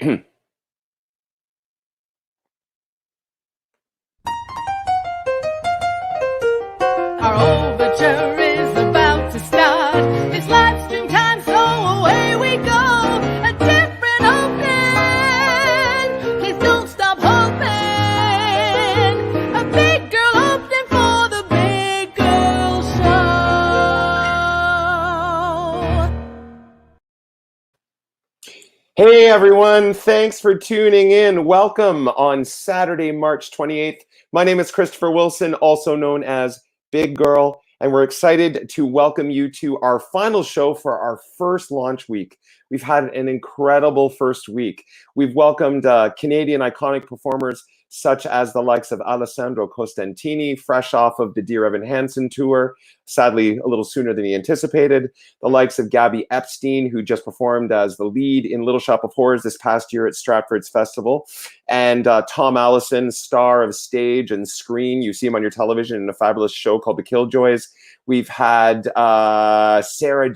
Our overture is about to start. It's live stream time, so away we go. A different opening. Please don't stop hoping. A big girl opening for the Big Girl Show. Hey everyone, thanks for tuning in. Welcome on Saturday, March 28th. My name is Christopher Wilson, also known as Big Girl, and we're excited to welcome you to our final show for our first launch week. We've had an incredible first week. We've welcomed Canadian iconic performers such as the likes of Alessandro Costantini, fresh off of the Dear Evan Hansen tour, sadly a little sooner than he anticipated. The likes of Gabby Epstein, who just performed as the lead in Little Shop of Horrors this past year at Stratford's Festival. And Tom Allison, star of stage and screen. You see him on your television in a fabulous show called The Killjoys. We've had Sarah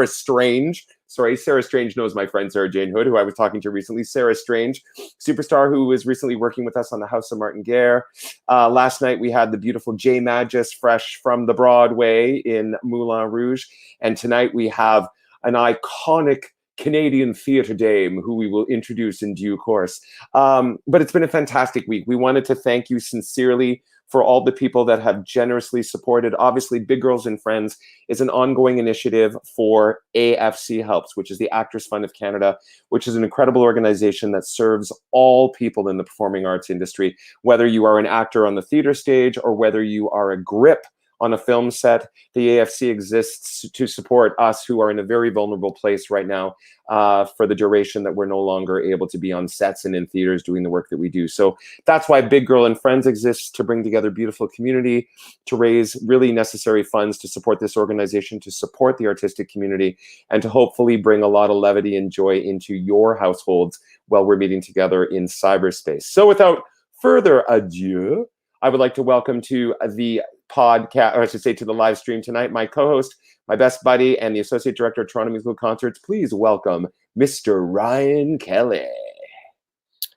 Strange. Sarah Strange knows my friend Sarah Jane Hood, who I was talking to recently. Sarah Strange, superstar who was recently working with us on the House of Martin Guerre. Last night we had the beautiful Jay Magis, fresh from the Broadway in Moulin Rouge. And tonight we have an iconic Canadian theatre dame who we will introduce in due course. But it's been a fantastic week. We wanted to thank you sincerely for all the people that have generously supported. Obviously, Big Girls and Friends is an ongoing initiative for AFC Helps, which is the Actors Fund of Canada, which is an incredible organization that serves all people in the performing arts industry, whether you are an actor on the theater stage or whether you are a grip on a film set. The AFC exists to support us who are in a very vulnerable place right now for the duration that we're no longer able to be on sets and in theaters doing the work that we do. So that's why Big Girl and Friends exists, to bring together beautiful community, to raise really necessary funds to support this organization, to support the artistic community, and to hopefully bring a lot of levity and joy into your households while we're meeting together in cyberspace. So without further ado, I would like to welcome to the podcast, or I should say to the live stream tonight, my co-host, my best buddy, and the Associate Director of Toronto Musical Concerts. Please welcome Mr. Ryan Kelly.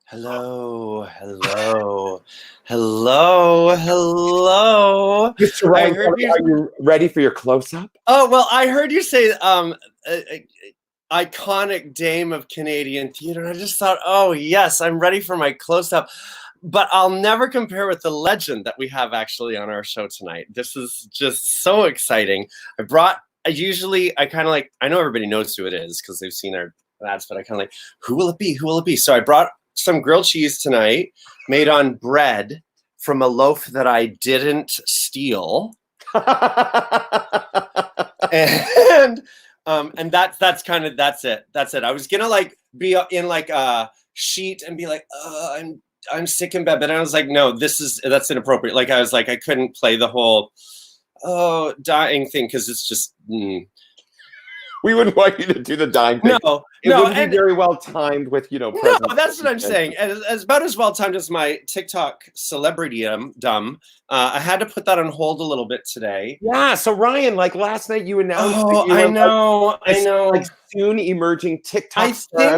Hello, hello, hello, hello. Mr. Ryan Kelly, are you ready for your close-up? Oh, well, I heard you say iconic dame of Canadian theatre, and I just thought, oh, yes, I'm ready for my close-up. But I'll never compare with the legend that we have actually on our show tonight. This is just so exciting. I know everybody knows who it is because they've seen our ads, but I kind of like, who will it be? Who will it be? So I brought some grilled cheese tonight made on bread from a loaf that I didn't steal. and that's it. That's it. I was going to be in a sheet and be like, I'm sick in bed, but I was like, no, that's inappropriate. I was like, I couldn't play the whole dying thing because it's just. We wouldn't want you to do the dying thing. No, it wouldn't be very well timed with No, that's what I'm saying. As about as well timed as my TikTok celebrity dumb. I had to put that on hold a little bit today. Yeah. So Ryan, last night you announced. Oh, I know. Soon emerging TikTok. I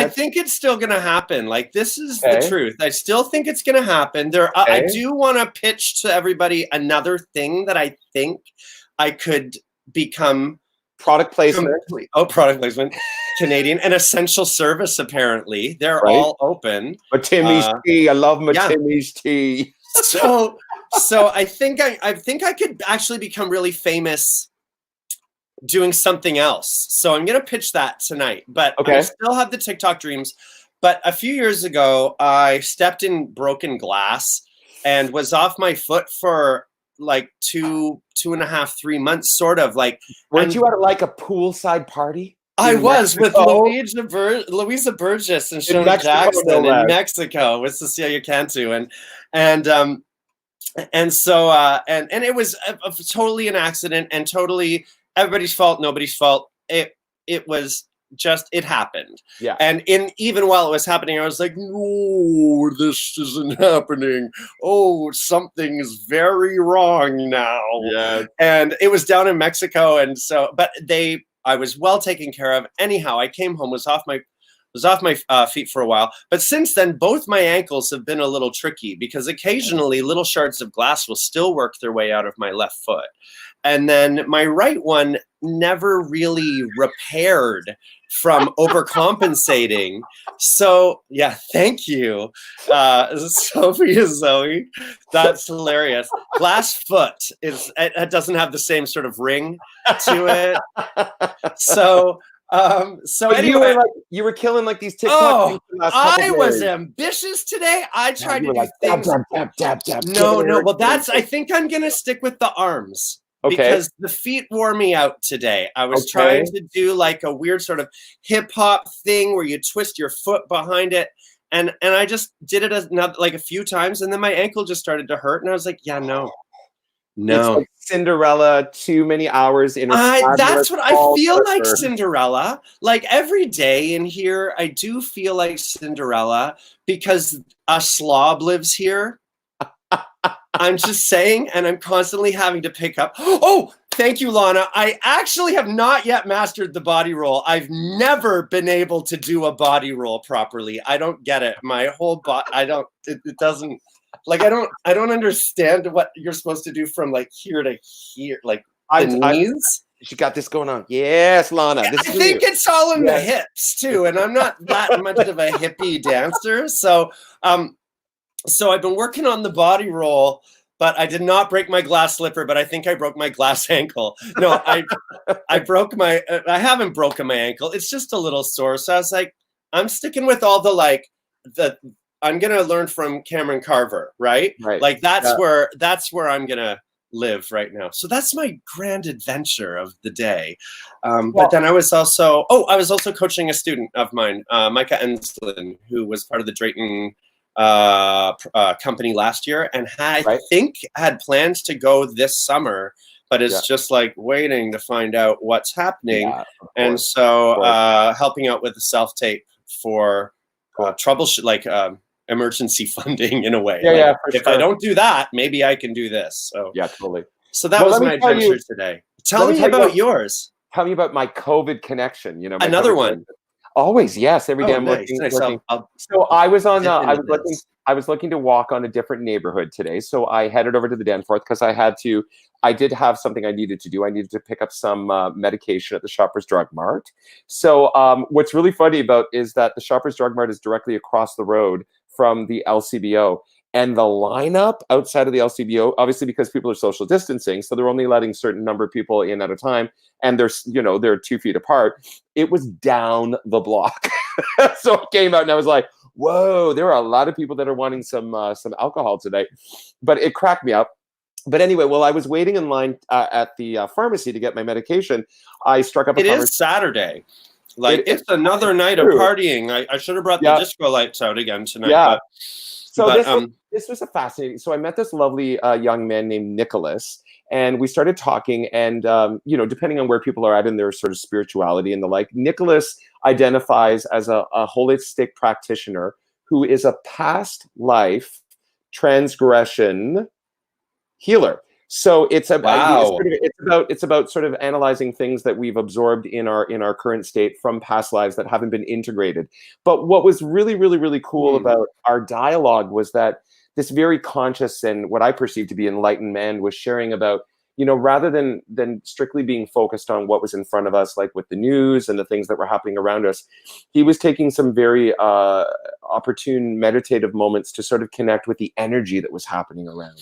think it's still gonna happen. This is the truth. I still think it's gonna happen. I do want to pitch to everybody another thing that I think I could become. Product placement. Product placement. Canadian, an essential service. Apparently, they're all open. My Timmy's tea. I love my Timmy's tea. So I think I could actually become really famous doing something else. So I'm going to pitch that tonight, but I still have the TikTok dreams. But a few years ago, I stepped in broken glass and was off my foot for 2.5, 3 months, sort of Weren't you at a poolside party? I was with Louisa Burgess and Shona Jackson in Mexico with Cecilia Cantu, and so it was totally an accident and totally everybody's fault, nobody's fault. It was just, it happened. Yeah. And even while it was happening, I was like, no, this isn't happening. Oh, something is very wrong now. Yeah. And it was down in Mexico, and so, but they I was well taken care of. Anyhow, I came home, was off my feet for a while. But since then, both my ankles have been a little tricky because occasionally little shards of glass will still work their way out of my left foot. And then my right one never really repaired from overcompensating. So yeah, thank you, Sophie Zoe. That's hilarious. Glass foot it doesn't have the same sort of ring to it. So But anyway, you were killing like these TikTok things the last couple I days. was ambitious today. I tried to do like, things. dab. No. Well, I think I'm gonna stick with the arms. Okay. Because the feet wore me out today. I was trying to do like a weird sort of hip hop thing where you twist your foot behind it. And I just did it like a few times. And then my ankle just started to hurt. And I was like, yeah, no. It's like Cinderella, too many hours in a that's what I feel like Cinderella. Like every day in here, I do feel like Cinderella because a slob lives here. I'm just saying, and I'm constantly having to pick up. Oh, thank you, Lana. I actually have not yet mastered the body roll. I've never been able to do a body roll properly. I don't get it. My whole body, it doesn't, like, I don't understand what you're supposed to do from like here to here, like the knees. She got this going on. Yes, Lana. I think it's all in the hips too. And I'm not that much of a hippie dancer. So I've been working on the body roll, but I did not break my glass slipper, but I think I broke my glass ankle. No, I haven't broken my ankle. It's just a little sore. So I was like, I'm sticking with all I'm going to learn from Cameron Carver, right? Right. Like that's where I'm going to live right now. So that's my grand adventure of the day. But then I was also coaching a student of mine, Micah Enslin, who was part of the Drayton company last year and I think had plans to go this summer, but it's just like waiting to find out what's happening. And so helping out with the self-tape for troubleshoot, like emergency funding in a way. If I don't do that, maybe I can do this. So yeah, totally. So that was my adventure today. Tell me about yours. Tell me about my COVID connection. You know, another one. Always, yes. Every day I'm working. So I was on. I was looking to walk on a different neighborhood today. So I headed over to the Danforth because I did have something I needed to do. I needed to pick up some medication at the Shoppers Drug Mart. So what's really funny about is that the Shoppers Drug Mart is directly across the road from the LCBO. And the lineup outside of the LCBO, obviously because people are social distancing, so they're only letting a certain number of people in at a time, and they're 2 feet apart. It was down the block. So it came out, and I was like, "Whoa!" There are a lot of people that are wanting some alcohol today, but it cracked me up. But anyway, while I was waiting in line at the pharmacy to get my medication, I struck up a conversation. It is Saturday. It's another night of partying. I should have brought the disco lights out again tonight. Yeah. This was a fascinating. So I met this lovely young man named Nicholas, and we started talking. And depending on where people are at in their sort of spirituality and the like, Nicholas identifies as a holistic practitioner who is a past life transgression healer. So it's about sort of analyzing things that we've absorbed in our current state from past lives that haven't been integrated. But what was really, really, really cool about our dialogue was that this very conscious and what I perceive to be enlightened man was sharing about, rather than strictly being focused on what was in front of us, like with the news and the things that were happening around us, he was taking some very opportune meditative moments to sort of connect with the energy that was happening around.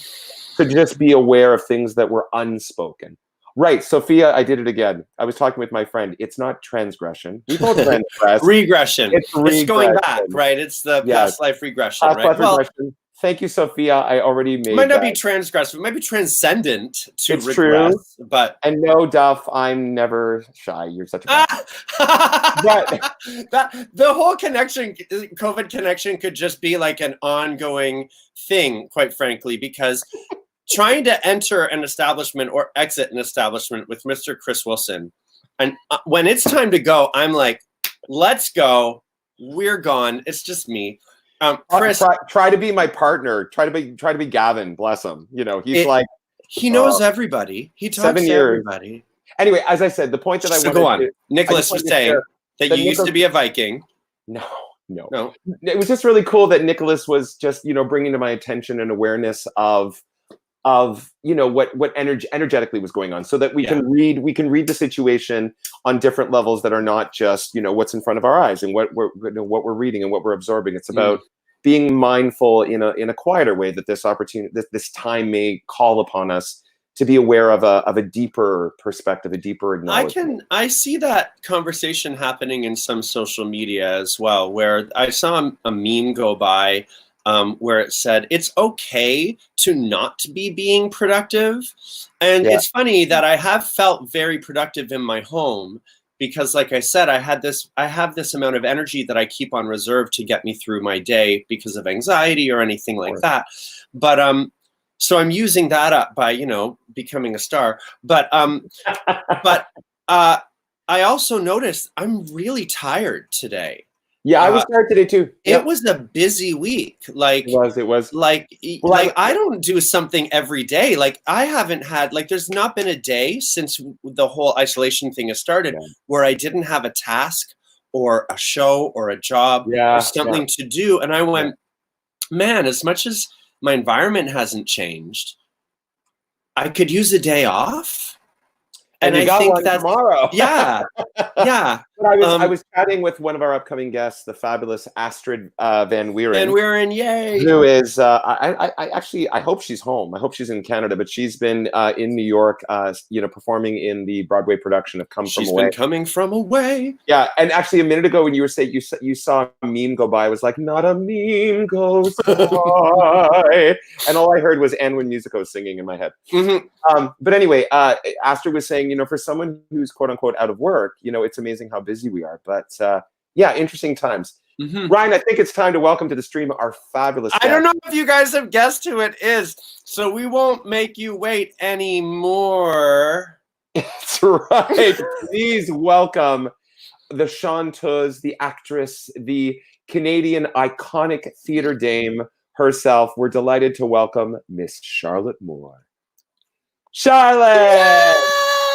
To just be aware of things that were unspoken. Right, Sophia, I did it again. I was talking with my friend. It's not transgression. We both transgress. Regression. It's going back, right? It's the past life regression, right? Regression. Thank you, Sophia. I already made. It might not be transgressive. It might be transcendent to it's regress. True. But and no, Duff, I'm never shy. You're such a. The whole connection, COVID connection, could just be like an ongoing thing, quite frankly, because trying to enter an establishment or exit an establishment with Mr. Chris Wilson, and when it's time to go, I'm like, let's go. We're gone. It's just me. Chris, try to be my partner. Try to be Gavin. Bless him. He's he knows everybody. He talks 7 to years. everybody. Anyway, as I said, the point that I So wanted go on. to, Nicholas was saying that you used Nicholas, to be a Viking. No. No. It was just really cool that Nicholas was just, bringing to my attention an awareness of what energetically was going on, so that we can read the situation on different levels that are not just what's in front of our eyes and what we're reading and what we're absorbing. It's about being mindful in a quieter way, that this opportunity, this time may call upon us to be aware of a deeper perspective, a deeper acknowledgement. I see that conversation happening in some social media as well, where I saw a meme go by where it said, it's okay to not be being productive. And it's funny that I have felt very productive in my home because, like I said, I have this amount of energy that I keep on reserve to get me through my day because of anxiety or anything like that. But so I'm using that up by, becoming a star. But I also noticed I'm really tired today. Yeah, I was tired today too. It was a busy week. Like it was. Like I don't do something every day. Like I haven't had, there's not been a day since the whole isolation thing has started where I didn't have a task or a show or a job or something to do. And I went, man, as much as my environment hasn't changed, I could use a day off. And I think that's tomorrow. Yeah. But I was chatting with one of our upcoming guests, the fabulous Astrid Van Wieren. Van Wieren, yay! Who is I hope she's home. I hope she's in Canada, but she's been in New York, performing in the Broadway production of Come From Away. She's been coming from away. Yeah, and actually a minute ago when you were saying you saw a meme go by, I was like, not a meme goes by, and all I heard was Anwin Musico singing in my head. But anyway, Astrid was saying, for someone who's quote unquote out of work, it's amazing how busy we are. But interesting times. Ryan, I think it's time to welcome to the stream our fabulous guest. I don't know if you guys have guessed who it is, so we won't make you wait anymore. That's right. Please welcome the chanteuse, the actress, the Canadian iconic theater dame herself. We're delighted to welcome Miss Charlotte Moore. Charlotte!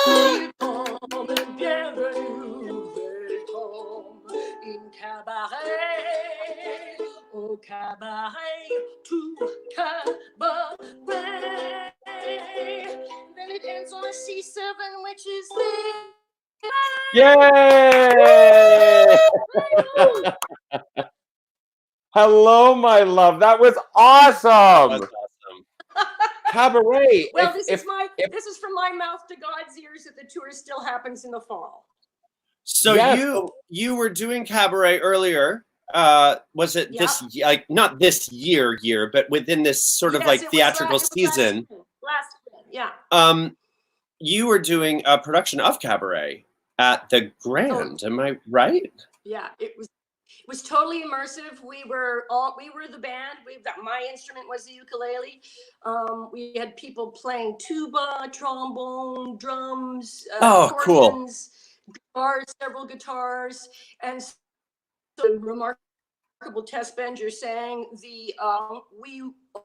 They come and gather you, they come in cabaret, oh cabaret to cabaret. Then it ends on a C7, which is Yay! Hello, my love. That was awesome. Cabaret. Well, this is from my mouth to God's ears that the tour still happens in the fall. So you were doing cabaret earlier. Was it this, not this year, but within this sort of theatrical season? Last year. You were doing a production of cabaret at the Grand. Am I right? Yeah, it was totally immersive. We were the band. My instrument was the ukulele. We had people playing tuba, trombone, drums, accordions, guitars, several guitars, and so remarkable Tess Benger sang. We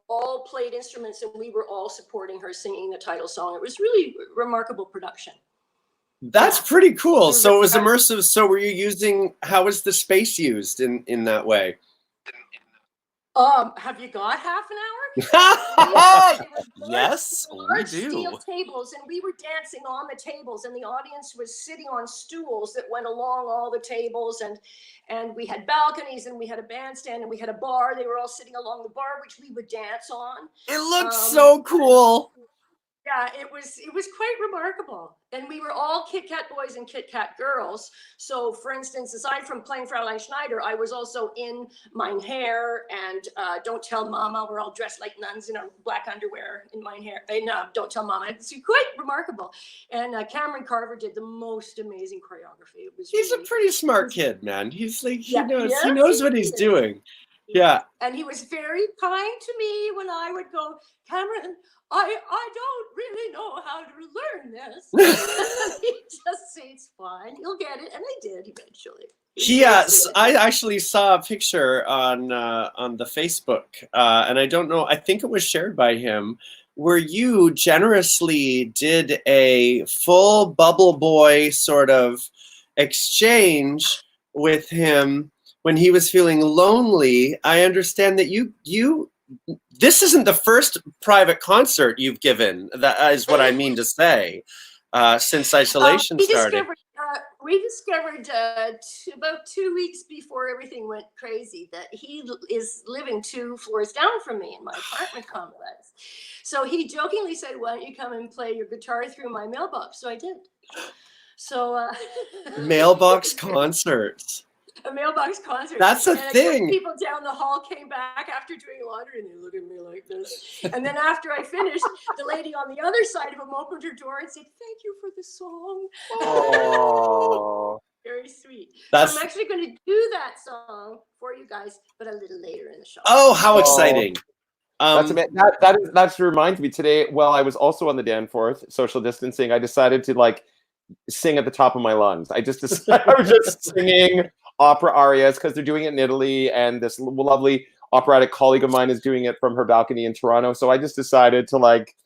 all played instruments, and we were all supporting her singing the title song. It was really a remarkable production. That's pretty cool. So it was immersive. So were you how was the space used in that way? Have you got half an hour? Yes, we do. Steel tables, and we were dancing on the tables, and the audience was sitting on stools that went along all the tables, and we had balconies, and we had a bandstand, and we had a bar. They were all sitting along the bar, which we would dance on. It looked so cool. Yeah, it was quite remarkable. And we were all Kit Kat boys and Kit Kat girls. So, for instance, aside from playing Fraulein Schneider, I was also in Mein Hair and Don't Tell Mama. We're all dressed like nuns in our black underwear in Mein Hair. And Don't Tell Mama. It's quite remarkable. And Cameron Carver did the most amazing choreography. He's a pretty smart kid, man. He's like, he knows what he's doing. Yeah. And he was very kind to me when I would go, Cameron, I don't really know how to learn this. He just said, it's fine, you'll get it. And I did eventually. Yes, I actually saw a picture on the Facebook, and I don't know, I think it was shared by him, where you generously did a full Bubble Boy sort of exchange with him when he was feeling lonely. I understand that you this isn't the first private concert you've given. That is what I mean to say. Since isolation started. We discovered about 2 weeks before everything went crazy that he is living 2 floors down from me in my apartment complex. So he jokingly said, "Why don't you come and play your guitar through my mailbox?" So I did. So mailbox concerts. A mailbox concert. That's a thing. People down the hall came back after doing laundry and they looked at me like this. And then after I finished, the lady on the other side of him opened her door and said, "Thank you for the song." Oh, very sweet. So I'm actually going to do that song for you guys, but a little later in the show. Oh, how exciting! That reminds me today. While I was also on the Danforth social distancing, I decided to like sing at the top of my lungs. I was just singing opera arias because they're doing it in Italy, and this lovely operatic colleague of mine is doing it from her balcony in Toronto. So I just decided to like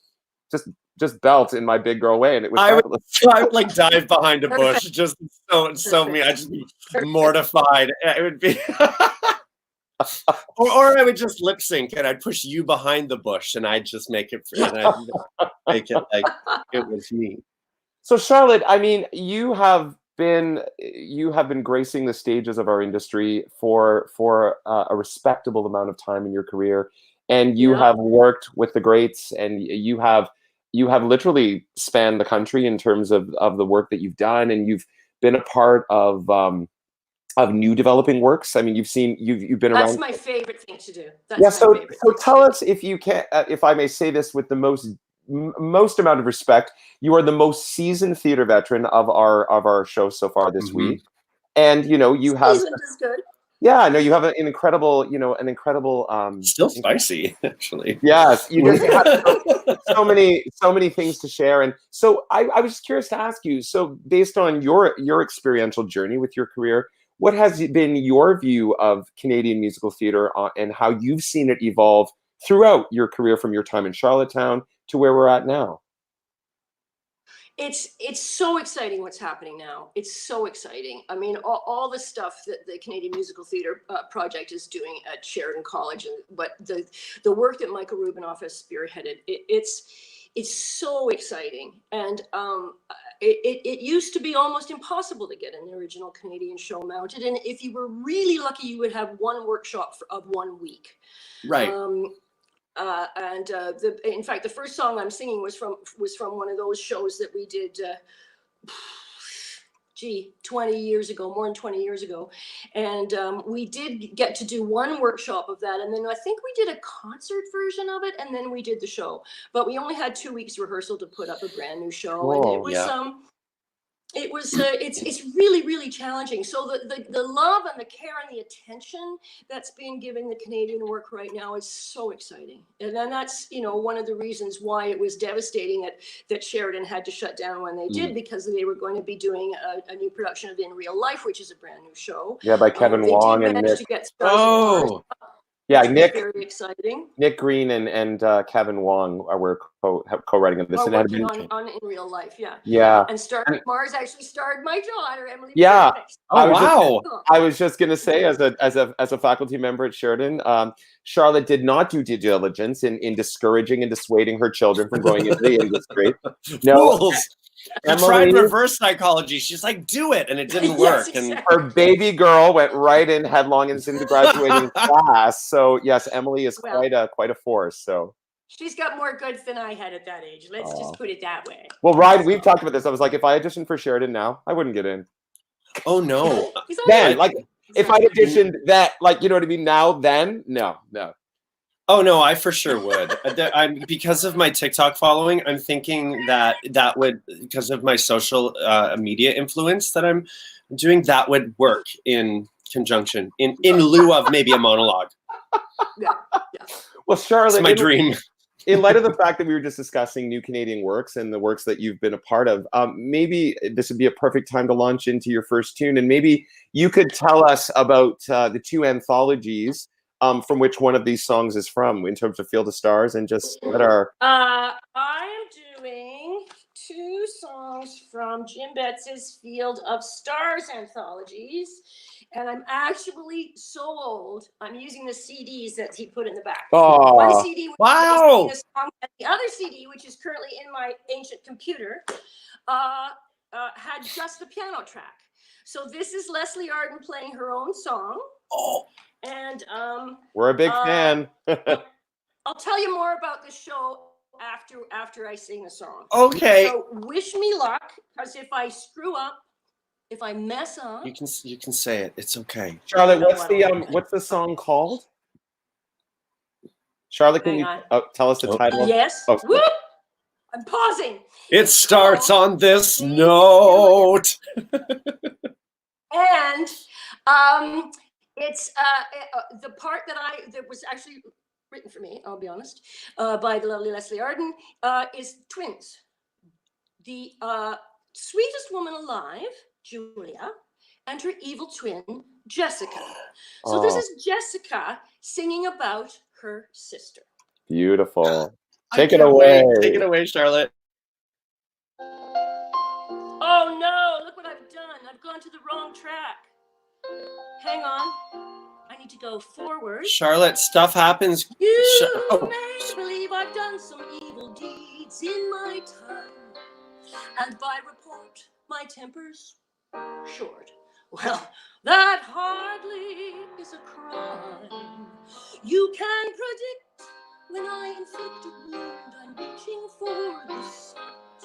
just belt in my big girl way, and it was. I would like dive behind a bush, just so me. I'd just be mortified. It would be, or I would just lip sync, and I'd push you behind the bush, and I'd just make it, and I'd make it like it was me. So Charlotte, I mean, you have been gracing the stages of our industry for a respectable amount of time in your career, and you have worked with the greats, and you have literally spanned the country in terms of the work that you've done, and you've been a part of new developing works. I mean, you've been around. That's my favorite thing to do. So tell us, if you can, if I may say this with the most amount of respect, you are the most seasoned theater veteran of our show so far this week, and you have. Seasoned is good. Yeah, no, you have an incredible. Still spicy, actually. Yes, you just have so many things to share, and so I was just curious to ask you. So, based on your experiential journey with your career, what has been your view of Canadian musical theater, and how you've seen it evolve throughout your career, from your time in Charlottetown to where we're at now? It's so exciting what's happening now. It's so exciting. I mean, all the stuff that the Canadian Musical Theatre Project is doing at Sheridan College, and but the work that Michael Rubinoff has spearheaded, it's so exciting. And it used to be almost impossible to get an original Canadian show mounted, and if you were really lucky, you would have one workshop of 1 week. Right. In fact, the first song I'm singing was from one of those shows that we did, 20 years ago, more than 20 years ago. And we did get to do one workshop of that. And then I think we did a concert version of it, and then we did the show. But we only had 2 weeks rehearsal to put up a brand new show. Cool. And it was it's really, really challenging. So the love and the care and the attention that's being given the Canadian work right now is so exciting. And then that's one of the reasons why it was devastating that Sheridan had to shut down when they did, because they were going to be doing a new production of In Real Life, which is a brand new show. Yeah, by Kevin Wong and Nick. Yeah, Nick. Very exciting. Nick Green and Kevin Wong were co-writing of this. And working on In Real Life, yeah. Yeah. And Mars actually starred my daughter, Emily. Yeah. Oh, wow. I was just gonna say, as a faculty member at Sheridan, Charlotte did not do due diligence in discouraging and dissuading her children from going into the industry. No. Fools. I tried reverse psychology. She's like, do it, and it didn't work. Yes, exactly. And her baby girl went right in headlong into graduating class. So yes, Emily is quite a force. So she's got more goods than I had at that age. Let's just put it that way. Well, Ryan, we've talked about this. I was like, if I auditioned for Sheridan now, I wouldn't get in. Oh no. Then, like, if I auditioned that, like, you know what I mean? Now, then, no. Oh no, I for sure would. Because of my TikTok following, I'm thinking that would, because of my social media influence that I'm doing, that would work in conjunction, in lieu of maybe a monologue. Yeah. Well, Charlotte, it's my dream. In light of the fact that we were just discussing new Canadian works and the works that you've been a part of, maybe this would be a perfect time to launch into your first tune, and maybe you could tell us about the 2 anthologies from which one of these songs is from in terms of Field of Stars, and just let our. I'm doing 2 songs from Jim Betts's Field of Stars anthologies. And I'm actually so old, I'm using the CDs that he put in the back. Oh, One CD was Wow. a song, and the other CD, which is currently in my ancient computer, had just the piano track. So this is Leslie Arden playing her own song. Oh, And we're a big fan. I'll tell you more about the show after I sing the song. okay. So wish me luck, because if I screw up, if I mess up, You can say it. It's okay. Charlotte, what's the song called? Charlotte, can Hang you on. tell us the title? Yes. Oh, Whoop! I'm pausing. It starts on this note. And it's the part that was actually written for me, I'll be honest, by the lovely Leslie Arden, is twins. The sweetest woman alive, Julia, and her evil twin, Jessica. So this is Jessica singing about her sister. Beautiful. I Take it can't away. wait. Take it away, Charlotte. Oh no, look what I've done. I've gone to the wrong track. Hang on. I need to go forward. Charlotte, stuff happens. You may believe I've done some evil deeds in my time. And by report, my temper's short. Well, that hardly is a crime. You can predict when I inflict a wound, I'm reaching for the sight.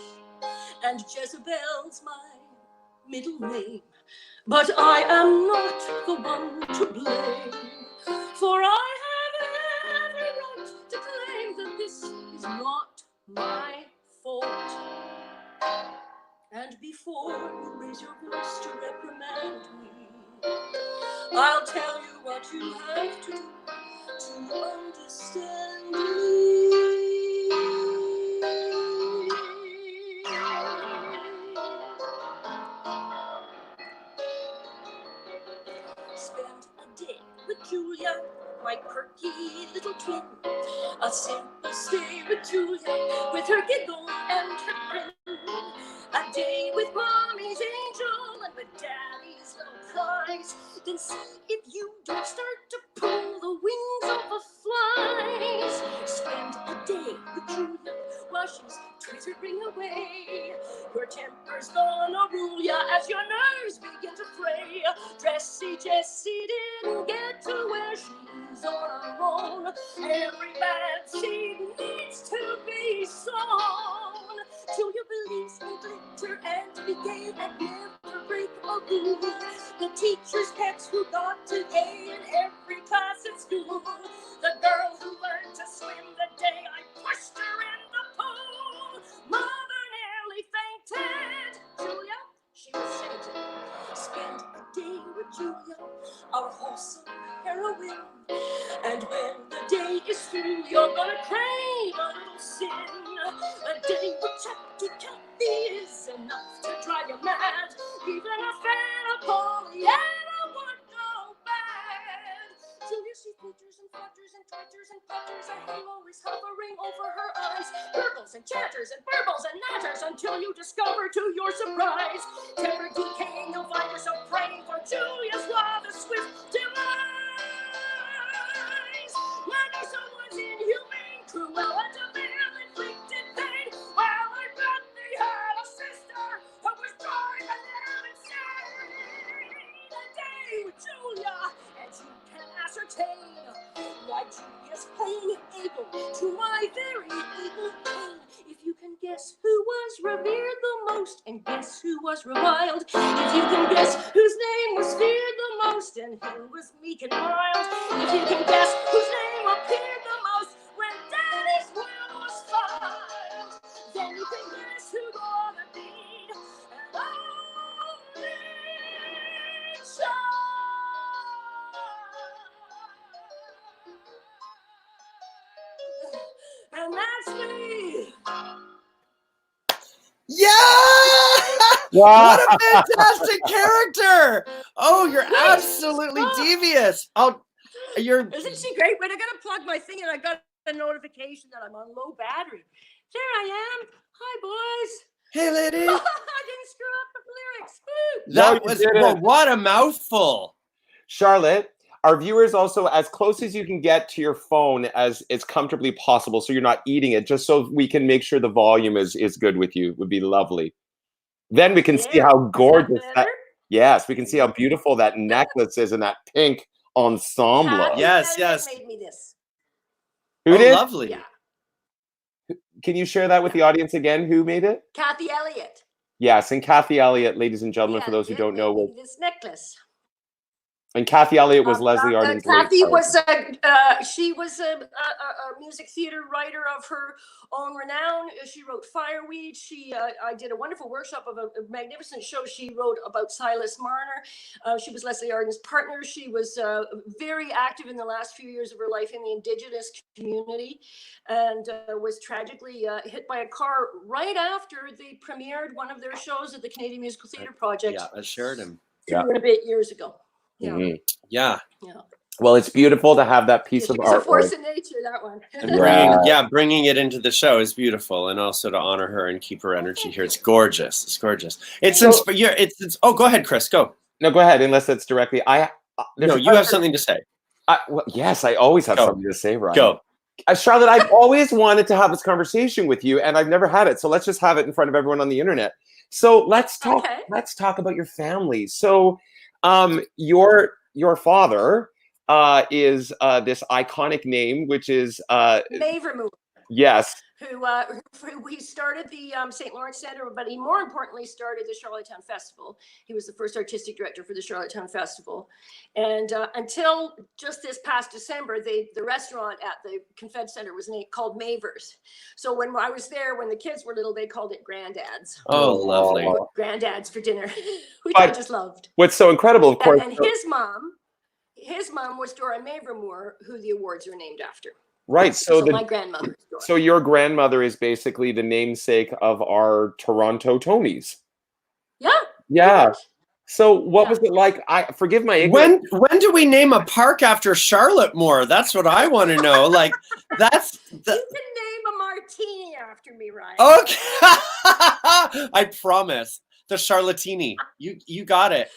And Jezebel's my middle name. But I am not the one to blame. For I have every right to claim that this is not my fault. And before you raise your voice to reprimand me, I'll tell you what you have to do to understand me. Spend a day with Julia, my perky little twin. A simple stay with Julia, with her giggle and her grin. A day with mommy's angel and with daddy's little prize. Then see if you don't start to pull the wings off of flies. Spend a day with Julia while she's twittering away. Your temper's gonna rule ya as your nerves begin to fray. Dressy Jessie didn't get to where she's on her own. Every bad seed needs to be sown. Julia believes in glitter and to be gay and never break a rule. The teacher's pets who got an A in every class at school. The girl who learned to swim the day I pushed her in the pool. Mother nearly fainted. Julia, she was sainted. Spend a day with Julia, our wholesome heroine. And when the day is through, you're gonna crave a little sin. A day with Chatty Cathy is enough to drive you mad. Even a fan of Pollyanna would go bad. Julia, she flitters and flutters and twitters and putters, a halo is hovering over her eyes. Gurgles and chatters and burbles and natters until you discover to your surprise, temper decaying, you'll find yourself praying for Julia's rather swift demise. Maybe someone's inhumane, cruel, and inflicted pain. Well, I bet they had a sister who was driving them insane. A day with Julia, and you can ascertain why Julia's playing able to my very able pain. If you can guess who was revered the most, and guess who was reviled. If you can guess whose name was feared the most, and who was meek and mild. If you can guess whose name appeared the most when Daddy's will was filed, then you can guess who'd ought to be an only child. And that's me. Yeah! Wow. What a fantastic character! Oh, you're absolutely devious. Isn't she great? When I got to plug my thing and I got a notification that I'm on low battery. There I am. Hi, boys. Hey, lady. I didn't screw up the lyrics. Woo. That you was didn't. what a mouthful. Charlotte, our viewers also, as close as you can get to your phone as it's comfortably possible, so you're not eating it, just so we can make sure the volume is good with you, would be lovely. Then we can see how gorgeous that. Yes, we can see how beautiful that necklace is and that pink ensemble. Yes. Made me this. Who did? Lovely. Yeah. Can you share that with the audience again? Who made it? Kathy Elliott. Yes, and Kathy Elliott, ladies and gentlemen, for those who don't know, this necklace. and Kathy Elliott was Leslie Arden's Kathy late was she was a music theater writer of her own renown. She wrote Fireweed. I did a wonderful workshop of a magnificent show she wrote about Silas Marner. She was Leslie Arden's partner. She was very active in the last few years of her life in the Indigenous community, and was tragically hit by a car right after they premiered one of their shows at the Canadian Musical Theatre Project. Yeah, at Sheridan. 2 and a bit years ago. Yeah. Mm-hmm. Yeah. Well, it's beautiful to have that piece of It's a artwork. force of nature, that one. And bringing it into the show is beautiful, and also to honor her and keep her energy here. It's gorgeous. It's gorgeous. It's oh, go ahead, Chris. Go. No, go ahead, unless it's directly. No, you have something to say. Well, yes, I always have something to say, Ryan. Go. Charlotte, I've always wanted to have this conversation with you, and I've never had it. So let's just have it in front of everyone on the internet. So let's talk. Okay. Let's talk about your family. So, your father is this iconic name, which is Mavermoor. Yes. Who he started the St. Lawrence Center, but he more importantly started the Charlottetown Festival. He was the first artistic director for the Charlottetown Festival. And until just this past December, the restaurant at the Confed Center was called Mavers. So when I was there, when the kids were little, they called it Granddads. Oh, lovely. Granddads for dinner, which I just loved. What's so incredible, of course. And his mom was Dora Mavermoor, who the awards are named after. Right. So my grandmother. So your grandmother is basically the namesake of our Toronto Tonys. Yeah. Yeah. So what was it like? Forgive my ignorance. When do we name a park after Charlotte Moore? That's what I want to know. Like, that's you can name a martini after me, Ryan. Okay. I promise. The Charlottini. You got it.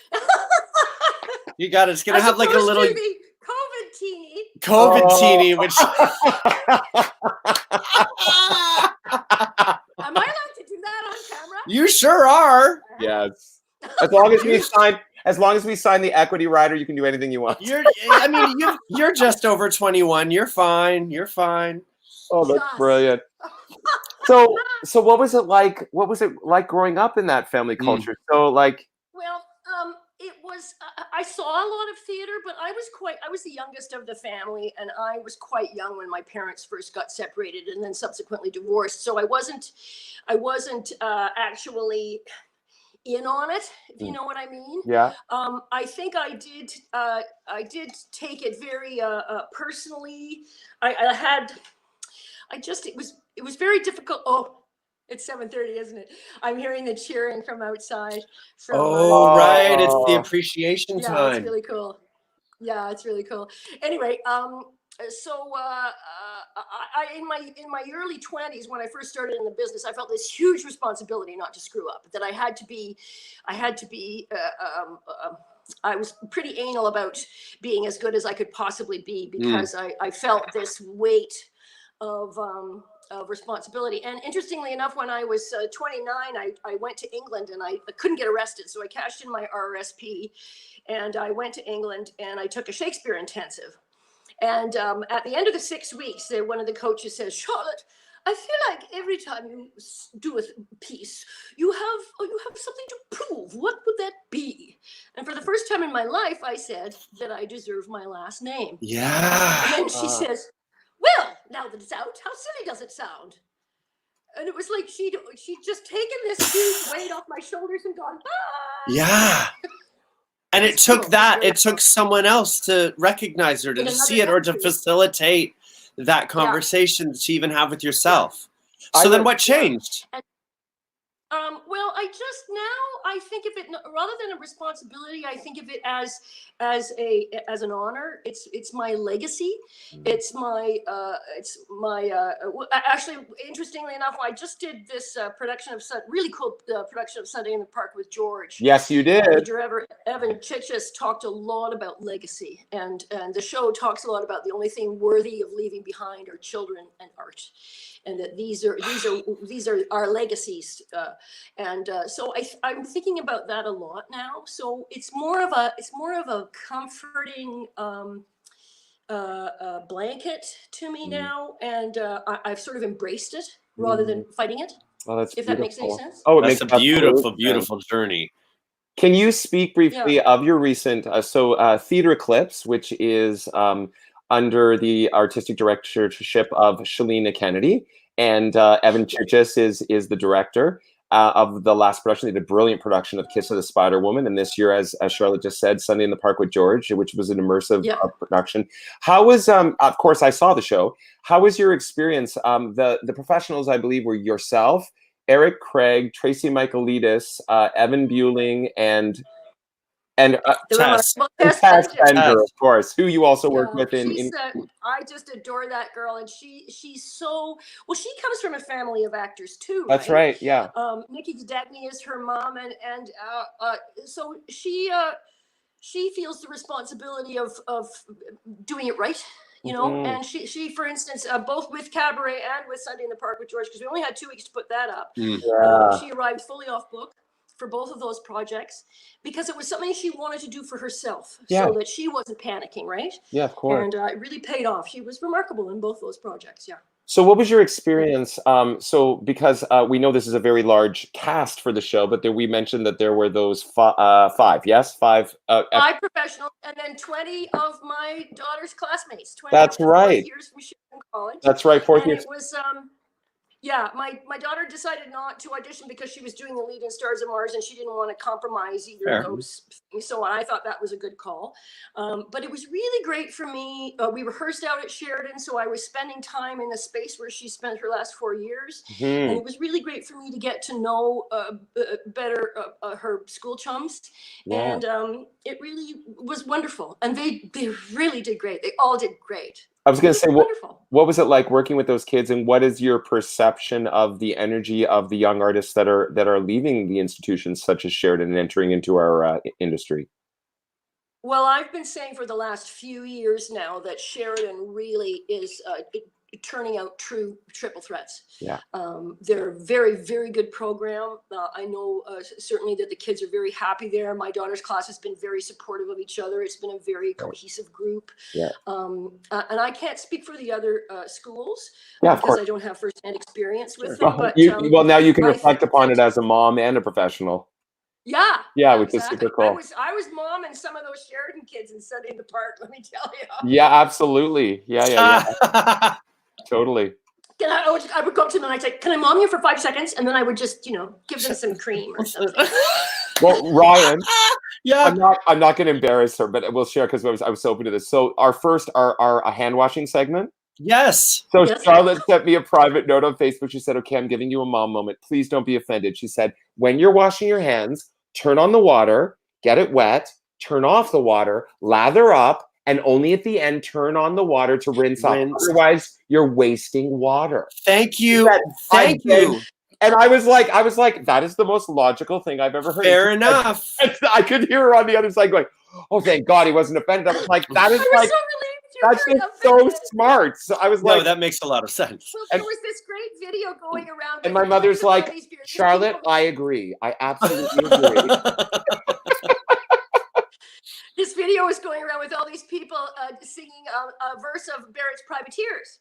You got it. It's gonna have like a little COVID-tini, which Am I allowed to do that on camera? You sure are. Yes. As long as we sign the equity rider, you can do anything you want. You're just over 21. You're fine. Oh, that's brilliant. So what was it like? What was it like growing up in that family culture? So like, it was, I saw a lot of theater, but I was the youngest of the family, and I was quite young when my parents first got separated and then subsequently divorced. So I wasn't actually in on it, if you know what I mean. Yeah. I think I did take it very personally. It was very difficult. Oh, it's 7:30, isn't it? I'm hearing the cheering from outside. Right. It's the appreciation time. Yeah, it's really cool. Yeah, it's really cool. Anyway, so in my early 20s, when I first started in the business, I felt this huge responsibility not to screw up. That I was pretty anal about being as good as I could possibly be, because I felt this weight of responsibility. And interestingly enough, when I was 29, I went to England, and I couldn't get arrested. So I cashed in my RRSP, and I went to England, and I took a Shakespeare intensive. And at the end of the 6 weeks, one of the coaches says, "Charlotte, I feel like every time you do a piece, you have something to prove. What would that be?" And for the first time in my life, I said that I deserve my last name. Yeah. And then she says, "Well, now that it's out, how silly does it sound?" And it was like she'd just taken this huge weight off my shoulders and gone, "Bye." Yeah. And it took someone else to recognize her, to see it, or to facilitate that conversation to even have with yourself. So then what changed? Well, I think of it rather than a responsibility. I think of it as an honor. It's my legacy. Actually, interestingly enough, I just did this really cool production of Sunday in the Park with George. Yes, you did. Evan Chichis talked a lot about legacy, and the show talks a lot about the only thing worthy of leaving behind are children and art, and that these are our legacies. So I'm thinking about that a lot now. So it's more of a comforting blanket to me now, and I've sort of embraced it rather than fighting it. Oh, that's if beautiful. that makes any sense. Oh, it That's makes a beautiful, sense. beautiful journey. Can you speak briefly of your recent Theater Eclipse, which is under the artistic directorship of Shalina Kennedy, and Evan Chichis is the director of the last production. They did a brilliant production of Kiss of the Spider Woman, and this year, as Charlotte just said, Sunday in the Park with George, which was an immersive production. How was, of course, I saw the show. How was your experience? The professionals, I believe, were yourself, Eric Craig, Tracy Michaelides, Evan Bueling, and Tess. Tess Bender, of course, who you also worked with in I just adore that girl, and she's so well. She comes from a family of actors too. That's right. Yeah. Nikki Dagny is her mom, and so she feels the responsibility of doing it right. And she, for instance, both with Cabaret and with Sunday in the Park with George, because we only had 2 weeks to put that up. She arrived fully off book for both of those projects because it was something she wanted to do for herself, so that she wasn't panicking, right? Yeah, of course. And it really paid off. She was remarkable in both those projects. Yeah. So what was your experience? Because we know this is a very large cast for the show, but we mentioned that there were those five professionals, and then 20 of my daughter's classmates. 20 That's right. Years we shared in college. That's right. 4 years. It was my daughter decided not to audition because she was doing the lead in Stars of Mars, and she didn't want to compromise either of those things. So I thought that was a good call. But it was really great for me. We rehearsed out at Sheridan, so I was spending time in the space where she spent her last 4 years. And it was really great for me to get to know better her school chums. Yeah. And it really was wonderful. And they really did great. They all did great. I was going to say, what was it like working with those kids, and what is your perception of the energy of the young artists that are leaving the institutions such as Sheridan and entering into our industry? Well, I've been saying for the last few years now that Sheridan really is turning out true triple threats. Yeah. They're a very, very good program. I know certainly that the kids are very happy there. My daughter's class has been very supportive of each other. It's been a very cohesive group. Yeah. And I can't speak for the other schools because I don't have firsthand experience with them. But now you can reflect upon it as a mom and a professional. Yeah. Yeah, which is super cool. I was mom and some of those Sheridan kids in Sunday in the Park, let me tell you. Yeah, absolutely. Yeah. Totally. I would go up to them and I'd say, "Can I mom you for 5 seconds?" And then I would just, give them some cream or something. Well, Ryan, I'm not going to embarrass her, but we'll share because I was so open to this. So our hand washing segment. Yes. So Charlotte sent me a private note on Facebook. She said, "Okay, I'm giving you a mom moment. Please don't be offended." She said, "When you're washing your hands, turn on the water, get it wet, turn off the water, lather up, and only at the end turn on the water to rinse off. Otherwise, you're wasting water." Thank you. Thank you. And I was like, that is the most logical thing I've ever heard. Fair enough. I could hear her on the other side going, "Oh, thank God he wasn't offended." I was like, that is like, that's just so smart. So I was like, no, that makes a lot of sense. Well, there was this great video going around. And my mother's like, "Charlotte, I agree. I absolutely agree." This video was going around with all these people singing a verse of Barrett's Privateers,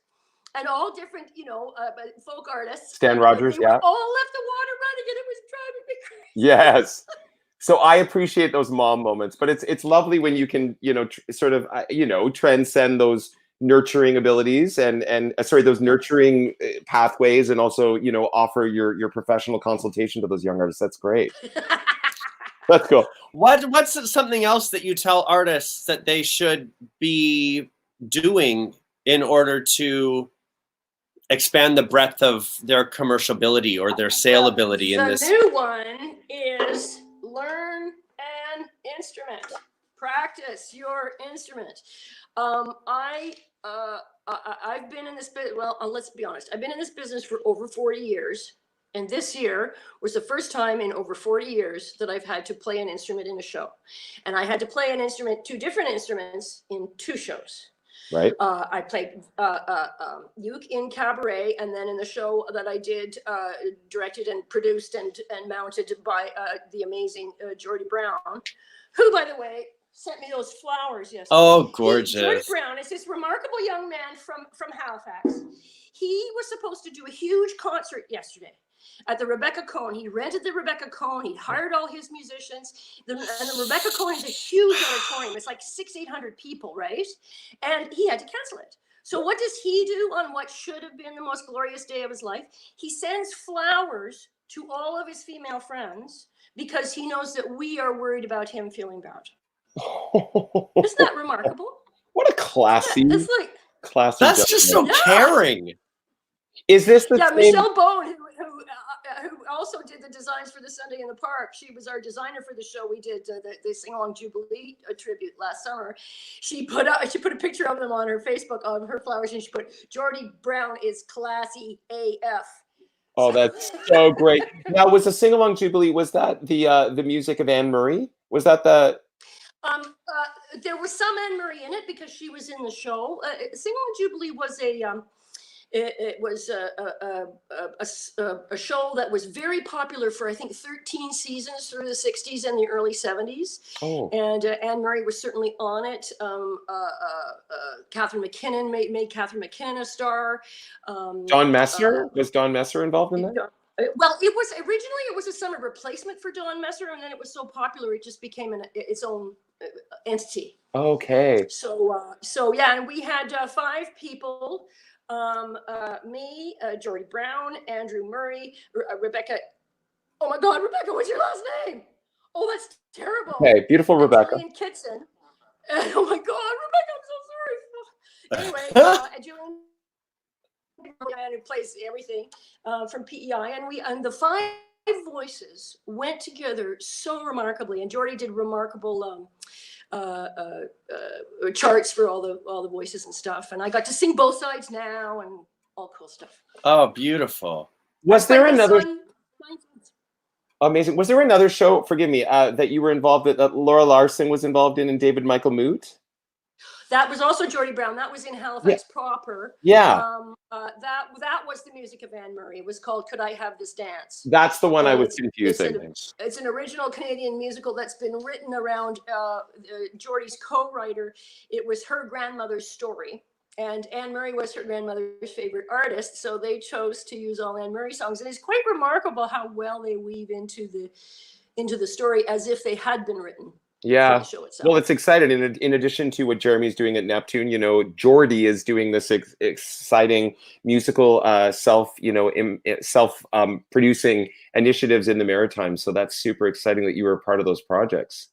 and all different, folk artists. Stan Rogers, all left the water running, and it was driving me crazy. Yes. So I appreciate those mom moments, but it's lovely when you can, sort of, transcend those nurturing abilities and those nurturing pathways, and also, offer your professional consultation to those young artists. That's great. That's cool. What's something else that you tell artists that they should be doing in order to expand the breadth of their commercialability or their saleability in this? The new one is learn an instrument. Practice your instrument. I've been in this business. Well, let's be honest. I've been in this business for over 40 years. And this year was the first time in over 40 years that I've had to play an instrument in a show. And I had to play an instrument, 2 different instruments in 2 shows. Right. I played uke in Cabaret, and then in the show that I did, directed and produced and mounted by the amazing Jordy Brown, who, by the way, sent me those flowers yesterday. Oh, gorgeous. Jordy Brown is this remarkable young man from Halifax. He was supposed to do a huge concert yesterday at the Rebecca Cohn. He rented the Rebecca Cohn. He hired all his musicians. And the Rebecca Cohn is a huge auditorium. It's like 600-800 people, right? And he had to cancel it. So what does he do on what should have been the most glorious day of his life? He sends flowers to all of his female friends because he knows that we are worried about him feeling bad. Isn't that remarkable? What a classy, it's like, classy. That's just so caring. Is this the same? Michelle Bone, who also did the designs for the Sunday in the Park. She was our designer for the show. We did the Sing Along Jubilee tribute last summer. She put a picture of them on her Facebook of her flowers, and she put Jordy Brown is classy AF. Oh, that's so great. Now, was the Sing Along Jubilee, was that the music of Anne Marie? Was that the? There was some Anne Marie in it because she was in the show. Sing Along Jubilee was it was a show that was very popular for, I think, 13 seasons through the 60s and the early 70s. Oh. And Anne Marie was certainly on it. Catherine McKinnon made Catherine McKinnon a star. Don Messer? Was Don Messer involved in that? Well, it was a summer replacement for Don Messer, and then it was so popular it just became its own entity. Okay. So yeah, and we had 5 people. Me, Jordy Brown, Andrew Murray, Rebecca. Oh my God, Rebecca, what's your last name? Oh, that's terrible. Okay, beautiful Rebecca. And Kitson. Oh my God, Rebecca, I'm so sorry. Anyway, and Julian, who plays everything from PEI, and the 5 voices went together so remarkably, and Jordy did remarkable charts for all the voices and stuff, and I got to sing both sides now and all cool stuff. Oh, beautiful. Was there another? Amazing. Was there another show? Forgive me. That you were involved with, that Laura Larson was involved in, and David Michael Moot. That was also Jordy Brown. That was in Halifax proper. Yeah. That was the music of Anne Marie. It was called "Could I Have This Dance?" That's the one I was confusing. It's an original Canadian musical that's been written around Jordy's co-writer. It was her grandmother's story, and Anne Marie was her grandmother's favorite artist, so they chose to use all Anne Marie songs. And it's quite remarkable how well they weave into the story as if they had been written. Yeah, well, it's exciting. In addition to what Jeremy's doing at Neptune, Jordy is doing this exciting musical self-producing initiatives in the Maritimes. So that's super exciting that you were a part of those projects.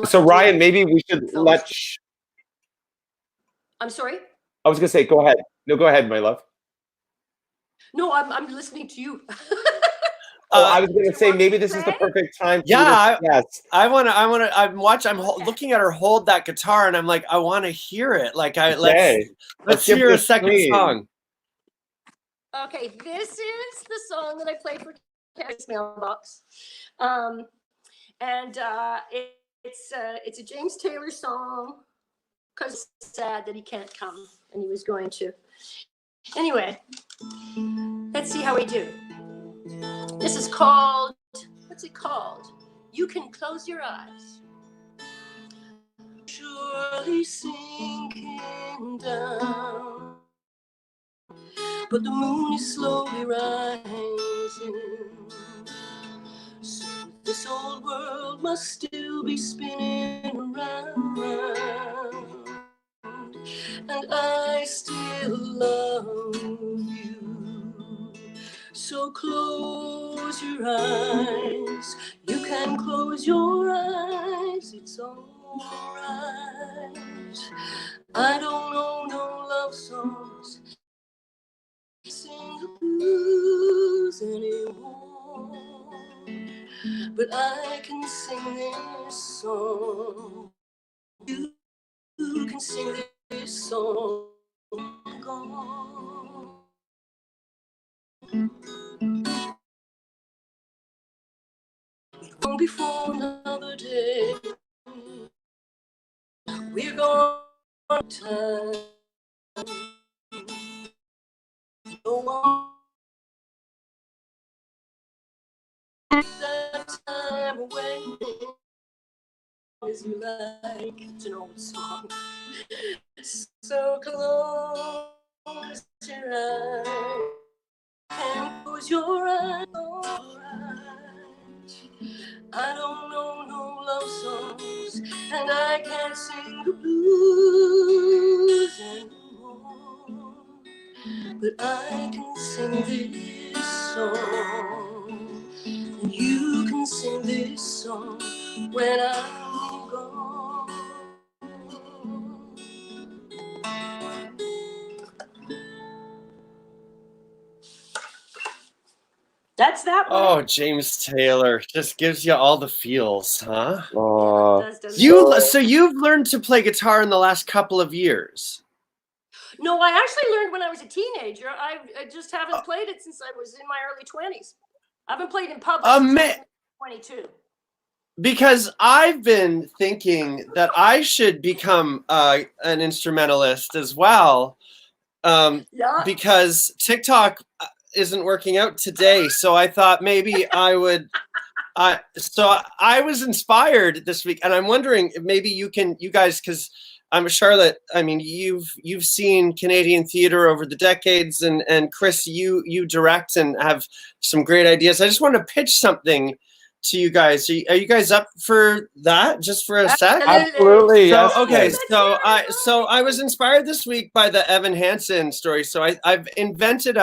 So Ryan, maybe we should let. I'm sorry? I was going to say, go ahead. No, go ahead, my love. No, I'm listening to you. I was going to say maybe this is the perfect time. Yes. I'm looking at her hold that guitar, and I'm like, I want to hear it. Like, let's hear a second song. Okay, this is the song that I played for Carrie's Mailbox, and it's a James Taylor song because it's sad that he can't come, and he was going to. Anyway, let's see how we do. This is called, what's it called? You Can Close Your Eyes. Surely sinking down, but the moon is slowly rising. So this old world must still be spinning around, and I still love you. So close your eyes, you can close your eyes, it's all right. I don't know no love songs but I can sing this song. You can sing this song. Gone. Long before another day, we're gone time. No one that time away as you like. It's an old song. So close your eyes and close your eyes. I don't know no love songs, and I can't sing the blues anymore. But I can sing this song, and you can sing this song when I'm gone. That's that one. Oh, James Taylor just gives you all the feels, huh? Yeah, it does. So you've learned to play guitar in the last couple of years. No, I actually learned when I was a teenager. I just haven't played it since I was in my early 20s. I haven't played in public since I was 22. Because I've been thinking that I should become an instrumentalist as well. Because TikTok isn't working out today. So I thought maybe I would. So I was inspired this week, and I'm wondering if maybe you guys, because I'm Charlotte. I mean, you've seen Canadian theater over the decades, and Chris, you direct and have some great ideas. I just want to pitch something to you guys. Are you guys up for that? Just for a sec? Absolutely. So, Yes. okay. So I was inspired this week by the Evan Hansen story. So I've invented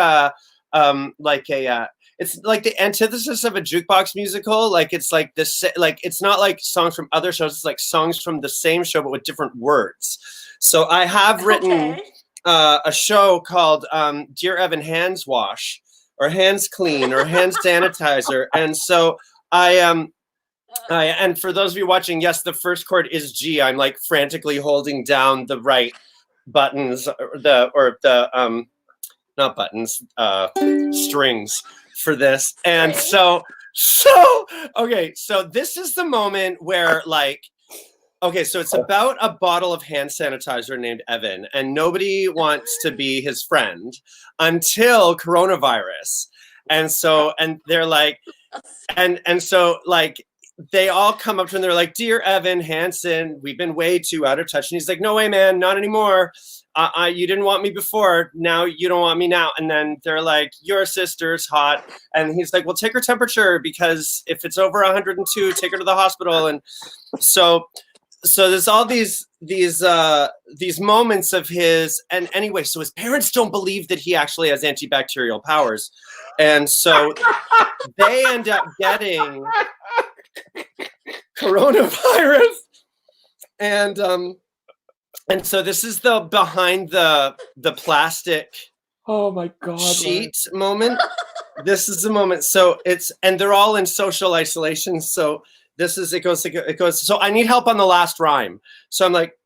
it's like the antithesis of a jukebox musical. Like it's like this, like it's not like songs from other shows. It's like songs from the same show, but with different words. So I have written a show called Dear Evan Hands Wash, or Hands Clean, or Hand Sanitizer. And so and for those of you watching, yes, the first chord is G. I'm like frantically holding down the right buttons, not buttons, strings for this. And so this is the moment where so it's about a bottle of hand sanitizer named Evan, and nobody wants to be his friend until coronavirus. And they're like, and so they all come up to him, they're like, "Dear Evan Hansen, we've been way too out of touch." And he's like, "No way, man, not anymore. You didn't want me before. Now you don't want me now." And then they're like, "Your sister's hot." And he's like, "Well, take her temperature, because if it's over 102, take her to the hospital." And so there's all these moments of his, and anyway, so his parents don't believe that he actually has antibacterial powers. And so they end up getting coronavirus. And so this is the behind the plastic oh my God sheet moment. This is the moment. So and they're all in social isolation. So it goes. So I need help on the last rhyme. So I'm like,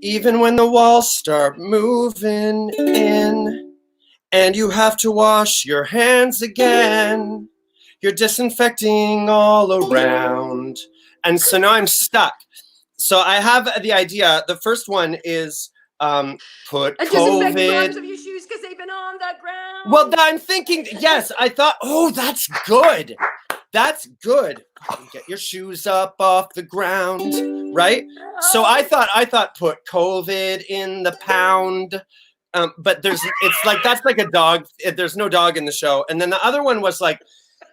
even when the walls start moving in and you have to wash your hands again, you're disinfecting all around. And so now I'm stuck. So I have the idea. The first one is put disinfect the COVID. bottoms of your shoes because they've been on the ground. Well, I'm thinking, yes, I thought, oh, that's good. That's good. Get your shoes up off the ground, right? So I thought put COVID in the pound. But it's like, that's like a dog. There's no dog in the show. And then the other one was like,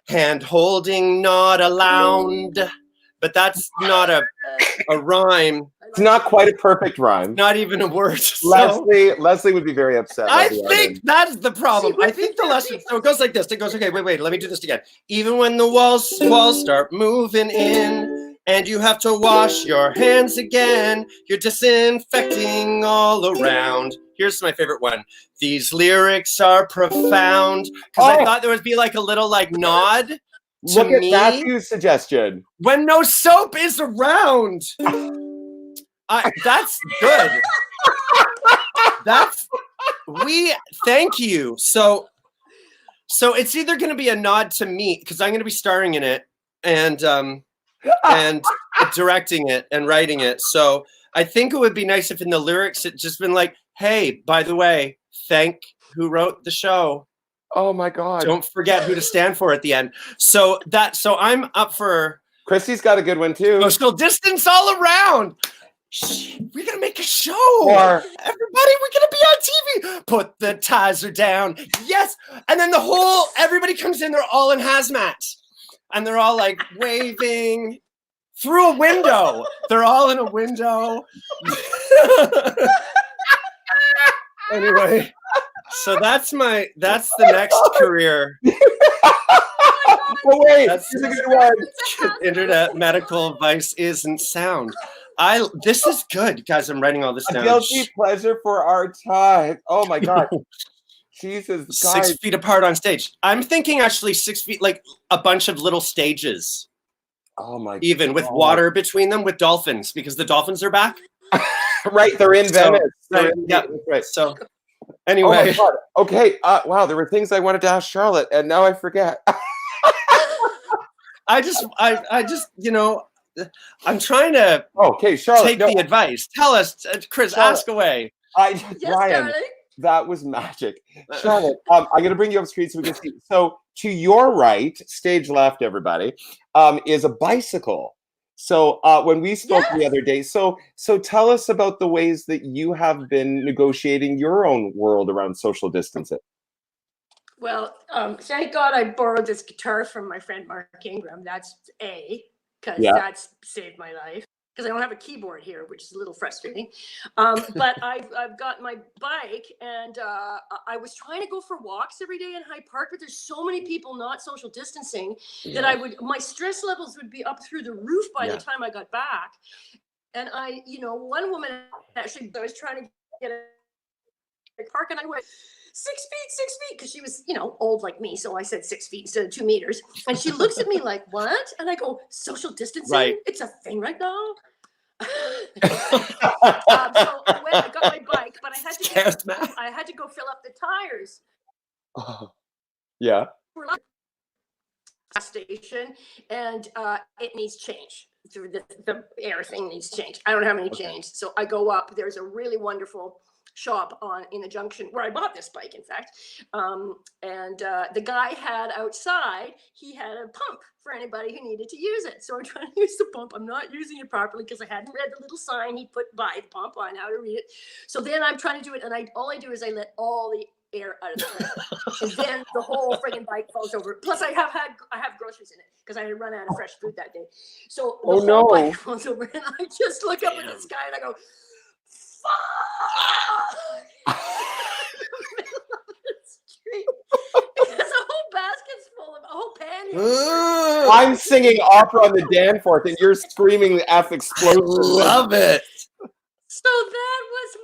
hand holding not allowed. But that's not a rhyme. It's not quite a perfect rhyme. Not even a word. So Leslie would be very upset. I think that's the problem. I think the lesson. So it goes like this. It goes, okay, wait. Let me do this again. Even when the walls start moving in, and you have to wash your hands again, you're disinfecting all around. Here's my favorite one. These lyrics are profound, because I thought there would be like a little nod Look at Matthew's suggestion. When no soap is around. That's good. Thank you. So it's either going to be a nod to me because I'm going to be starring in it and directing it and writing it. So I think it would be nice if in the lyrics it just been like, hey, by the way, thank who wrote the show. Oh my God. Don't forget who to stand for at the end. So I'm up for. Christy's got a good one too. Social distance all around. We're going to make a show. Or everybody, we're going to be on TV. Put the taser down. Yes. And then everybody comes in. They're all in hazmat. And they're all like waving through a window. They're all in a window. Anyway, so that's the next career. Oh wait, that's a good one. Internet medical advice isn't sound. This is good, guys. I'm writing all this down. Guilty pleasure for our time. Oh my God. Jesus, guys. 6 feet apart on stage. I'm thinking actually 6 feet, like a bunch of little stages. Oh my God. Even with water between them with dolphins, because the dolphins are back. Right, they're in Venice. Yeah, right. So anyway. Oh okay. Wow, there were things I wanted to ask Charlotte, and now I forget. I just, I'm trying to Charlotte, take the advice. Tell us, Chris, Charlotte, ask away. Yes, Ryan, darling. that was magic. Charlotte, I'm going to bring you up screen so we can see. So to your right, stage left, everybody, is a bicycle. So when we spoke the other day, so tell us about the ways that you have been negotiating your own world around social distancing. Well, thank God I borrowed this guitar from my friend Mark Ingram. That's because that's saved my life. Because I don't have a keyboard here, which is a little frustrating. But I've got my bike, and I was trying to go for walks every day in Hyde Park, but there's so many people not social distancing that my stress levels would be up through the roof by the time I got back. And one woman actually, I was trying to get a park, and I went 6 feet, because she was, old like me. So I said 6 feet instead of 2 meters. And she looks at me like, what? And I go, social distancing? Right. It's a thing right now. So when I got my bike, but I had to go fill up the tires. Yeah. For station, and it needs change. The air thing needs change. I don't have any change. So I go up. There's a really wonderful shop in the Junction where I bought this bike, in fact, and the guy had outside, he had a pump for anybody who needed to use it. So I'm trying to use the pump. I'm not using it properly because I hadn't read the little sign he put by the pump on how to read it. So then I'm trying to do it, and all I do is I let all the air out of the frame, and then the whole friggin' bike falls over. Plus I have groceries in it because I had run out of fresh food that day. So the whole bike falls over, and I just look up at the sky and I go, fuck! Because a whole basket's full of a whole pan. I'm singing opera on the Danforth, and you're screaming the F explosion. Love it. So that was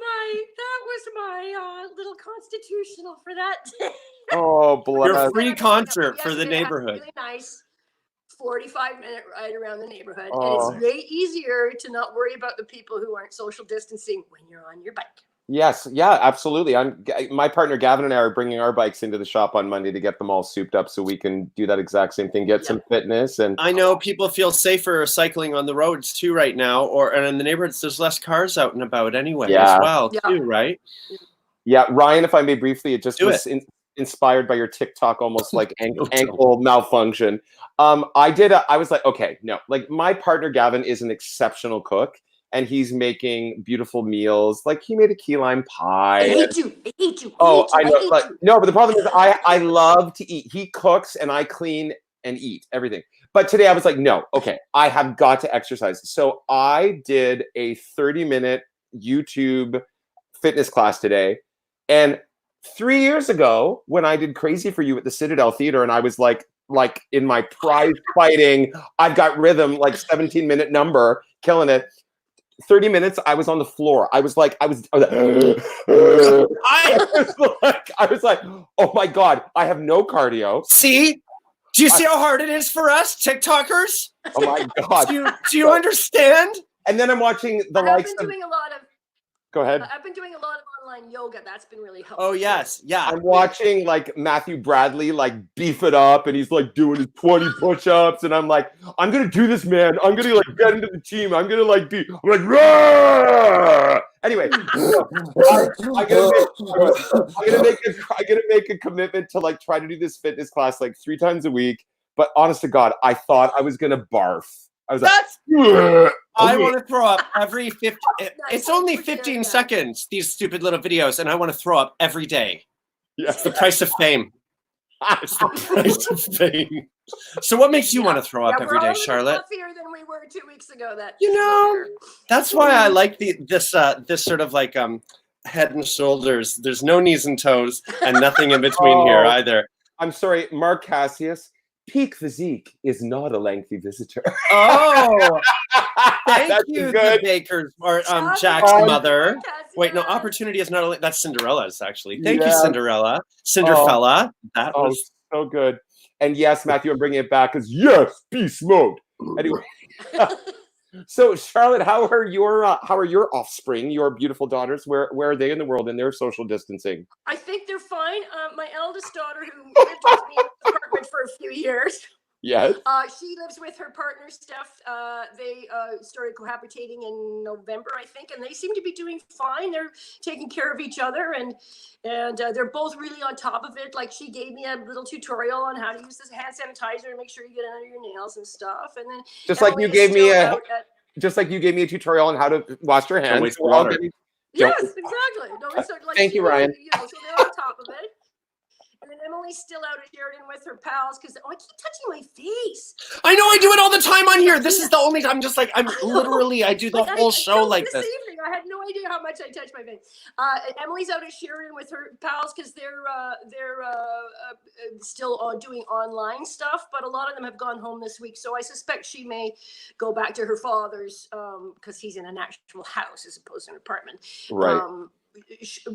my little constitutional for that day. Oh, bless. Your free concert for the neighborhood. Really nice 45-minute ride around the neighborhood, and it's way easier to not worry about the people who aren't social distancing when you're on your bike. Yes, yeah, absolutely. My partner Gavin and I are bringing our bikes into the shop on Monday to get them all souped up so we can do that exact same thing, get some fitness. And I know people feel safer cycling on the roads too right now, and in the neighborhoods there's less cars out and about anyway as well too, right? Yeah, Ryan, if I may briefly, it just was inspired by your TikTok, almost like ankle malfunction. I was like, okay, no, like my partner Gavin is an exceptional cook. And he's making beautiful meals. Like he made a key lime pie. I hate you. I know. No, but the problem is I love to eat. He cooks and I clean and eat everything. But today I was like, no, okay, I have got to exercise. So I did a 30-minute YouTube fitness class today. And 3 years ago, when I did Crazy for You at the Citadel Theater, and I was like in my prize fighting, I've got rhythm, like 17-minute number, killing it. 30 minutes, I was on the floor. I was like, I was like, oh my God, I have no cardio. See, Do you see how hard it is for us TikTokers? Oh my God. Do you understand? And then I'm watching the likes of. Go ahead. I've been doing a lot of online yoga. That's been really helpful. Oh yes, yeah. I'm watching like Matthew Bradley like beef it up, and he's like doing his 20 push-ups, and I'm like, I'm gonna do this, man. I'm gonna like get into the team. I'm gonna like be. I'm like, Rah! Anyway, I'm gonna make a commitment to like try to do this fitness class like 3 times a week. But honest to God, I thought I was gonna barf. I was like, I want to throw up every 50. It's only 15 seconds, these stupid little videos, and I want to throw up every day. Yeah. It's the price of fame. It's the price of fame. So what makes you want to throw up every day, Charlotte? Fluffier than we were 2 weeks ago. That's why I like this sort of like head and shoulders. There's no knees and toes and nothing in between here either. I'm sorry, Mark Cassius. Peak physique is not a lengthy visitor. Oh, thank you, the Bakers or Jack's mother. Wait, no, opportunity is not. That's Cinderella's actually. Thank you, Cinderella. Cinderfella. That was so good. And yes, Matthew, I'm bringing it back because yes, beast mode. Anyway, so Charlotte, how are your offspring, your beautiful daughters? Where are they in the world in their social distancing? I think they're fine. My eldest daughter, who lived with me in the apartment for a few years, yes, she lives with her partner Steph. They started cohabitating in November, I think, and they seem to be doing fine. They're taking care of each other, and they're both really on top of it. Like, she gave me a little tutorial on how to use this hand sanitizer and make sure you get it under your nails and stuff. And then just like you gave me a tutorial on how to wash your hands. Yes, exactly. No, so, like, thank you, Ryan. So they're on top of it. And then Emily's still out at Sheridan with her pals because I keep touching my face. I know, I do it all the time on here. This is the only time. I'm just like, I do the whole show like this. This evening, I had no idea how much I touched my face. Emily's out at Sheridan with her pals because they're still doing online stuff, but a lot of them have gone home this week. So I suspect she may go back to her father's because he's in an actual house as opposed to an apartment. Right.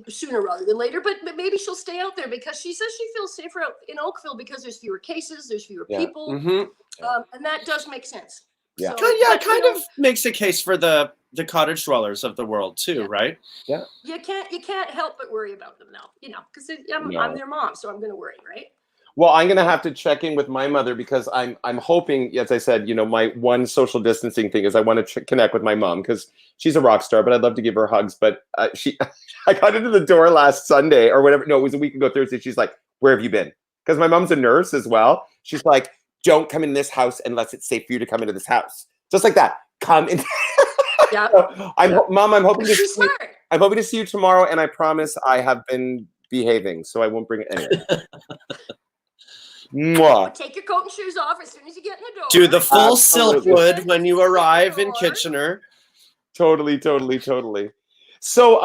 Sooner rather than later, but maybe she'll stay out there because she says she feels safer out in Oakville because there's fewer cases, there's fewer people, and that does make sense. Yeah, so, it kind of makes a case for the cottage dwellers of the world too, right? Yeah, you can't help but worry about them now, because I'm their mom, so I'm going to worry, right? Well, I'm going to have to check in with my mother because I'm hoping, as I said, my one social distancing thing is I want to connect with my mom because she's a rock star, but I'd love to give her hugs. But I got into the door last Sunday or whatever. No, it was a week ago Thursday. She's like, "Where have you been?" Because my mom's a nurse as well. She's like, "Don't come in this house unless it's safe for you to come into this house." Just like that. Come in. Yeah. Mom, I'm hoping to see you tomorrow, and I promise I have been behaving, so I won't bring it anyway. Mwah. Take your coat and shoes off as soon as you get in the door. Do the full Silkwood when you arrive in Kitchener. Totally. So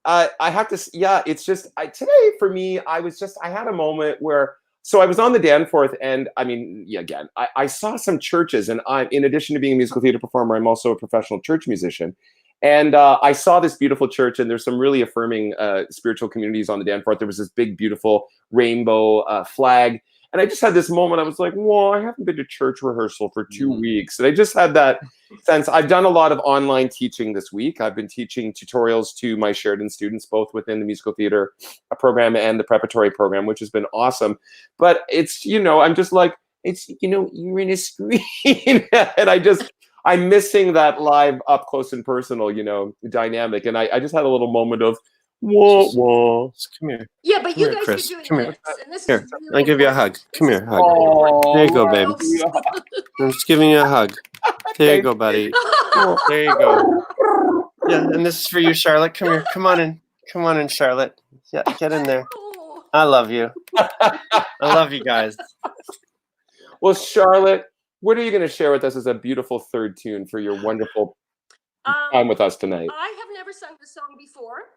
I have to, it's just today for me, I had a moment where, so I was on the Danforth, and I mean, again, I saw some churches, and in addition to being a musical theater performer, I'm also a professional church musician. And I saw this beautiful church, and there's some really affirming spiritual communities on the Danforth. There was this big, beautiful rainbow flag. And I just had this moment. I was like, whoa, I haven't been to church rehearsal for 2 weeks. And I just had that sense. I've done a lot of online teaching this week. I've been teaching tutorials to my Sheridan students, both within the musical theater program and the preparatory program, which has been awesome. But it's, I'm just like, it's, you're in a screen. And I'm missing that live up close and personal, dynamic. And I just had a little moment of, whoa. Come here. Yeah, but you guys Chris. are doing Come this. Here. And this Here. is really I'll give you a important. hug. Come here, hug. Oh, there you go, baby. I'm just giving you a hug. There you go, buddy. There you go. Yeah, and this is for you, Charlotte. Come here. Come on in, Charlotte. Yeah, get in there. I love you. I love you guys. Well, Charlotte, what are you going to share with us as a beautiful third tune for your wonderful time with us tonight? I have never sung the song before.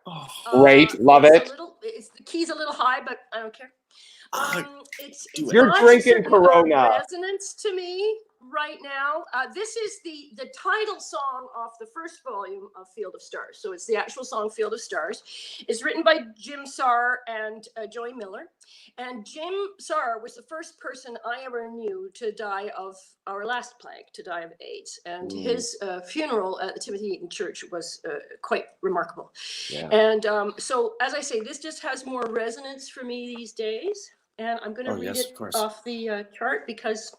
Great, love it. The key's a little high, but I don't care. It's You're got drinking certain, Corona. resonance to me. right now. This is the title song off the first volume of Field of Stars. So it's the actual song Field of Stars. It's written by Jim Sarr and Joey Miller. And Jim Sarr was the first person I ever knew to die of our last plague, to die of AIDS. And his funeral at the Timothy Eaton Church was quite remarkable. Yeah. And so, as I say, this just has more resonance for me these days. And I'm going to read it off the chart because,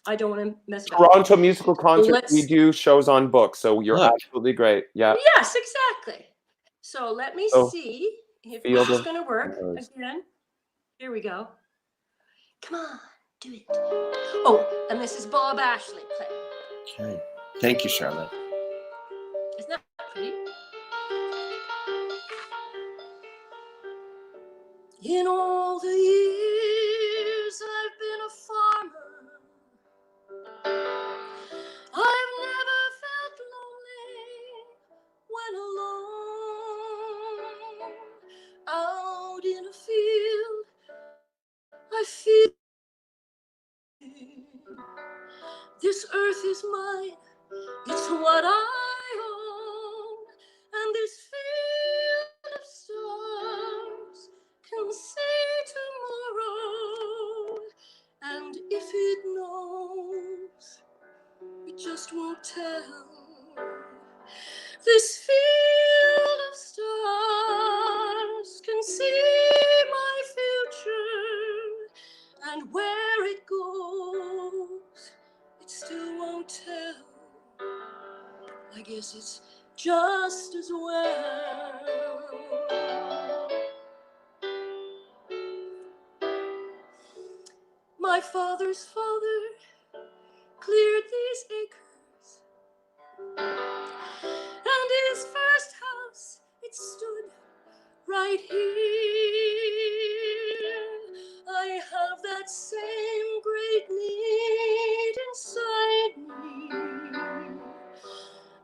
I don't want to mess it up. Toronto Musical Concert, we do shows on books, so you're absolutely great. Yeah. Yes, exactly. So let me see if this is going to work again. Here we go. Come on, do it. Oh, and this is Bob Ashley playing. Okay. Thank you, Charlotte. Isn't that pretty? In all the years I've been a farmer, I've never felt lonely when alone. Out in a field, I feel this earth is mine, it's what I own, and this field of stars can see tomorrow, and if it knows, it just won't tell. This field of stars can see my future, and where it goes, it still won't tell. I guess it's just as well. My father's father cleared these acres, and his first house, it stood right here. I have that same great need inside me,